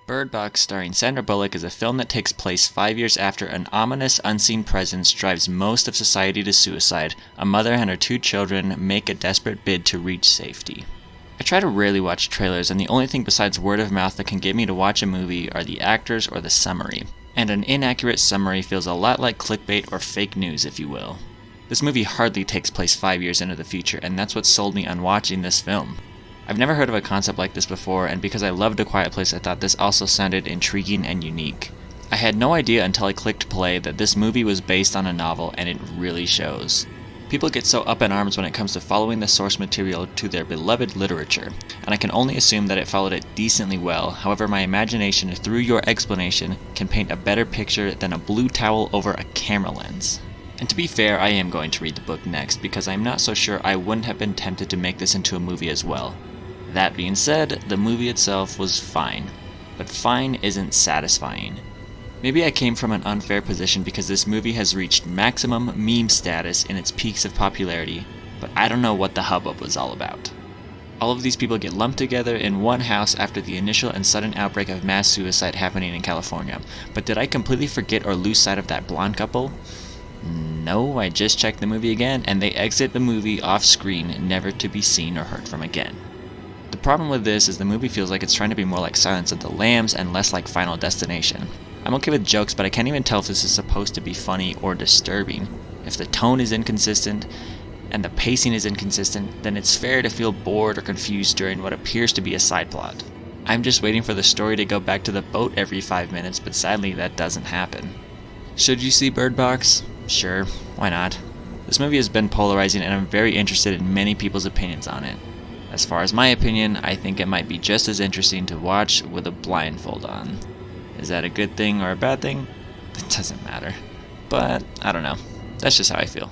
Bird Box, starring Sandra Bullock, is a film that takes place 5 years after an ominous, unseen presence drives most of society to suicide. A mother and her 2 children make a desperate bid to reach safety. I try to rarely watch trailers, and the only thing besides word of mouth that can get me to watch a movie are the actors or the summary. And an inaccurate summary feels a lot like clickbait or fake news, if you will. This movie hardly takes place 5 years into the future, and that's what sold me on watching this film. I've never heard of a concept like this before, and because I loved A Quiet Place, I thought this also sounded intriguing and unique. I had no idea until I clicked play that this movie was based on a novel, and it really shows. People get so up in arms when it comes to following the source material to their beloved literature, and I can only assume that it followed it decently well. However, my imagination, through your explanation, can paint a better picture than a blue towel over a camera lens. And to be fair, I am going to read the book next, because I'm not so sure I wouldn't have been tempted to make this into a movie as well. That being said, the movie itself was fine, but fine isn't satisfying. Maybe I came from an unfair position because this movie has reached maximum meme status in its peaks of popularity, but I don't know what the hubbub was all about. All of these people get lumped together in one house after the initial and sudden outbreak of mass suicide happening in California, but did I completely forget or lose sight of that blonde couple? No, I just checked the movie again, and they exit the movie off screen, never to be seen or heard from again. The problem with this is the movie feels like it's trying to be more like Silence of the Lambs and less like Final Destination. I'm okay with jokes, but I can't even tell if this is supposed to be funny or disturbing. If the tone is inconsistent and the pacing is inconsistent, then it's fair to feel bored or confused during what appears to be a side plot. I'm just waiting for the story to go back to the boat every 5 minutes, but sadly that doesn't happen. Should you see Bird Box? Sure, why not? This movie has been polarizing, and I'm very interested in many people's opinions on it. As far as my opinion, I think it might be just as interesting to watch with a blindfold on. Is that a good thing or a bad thing? It doesn't matter. But, I don't know. That's just how I feel.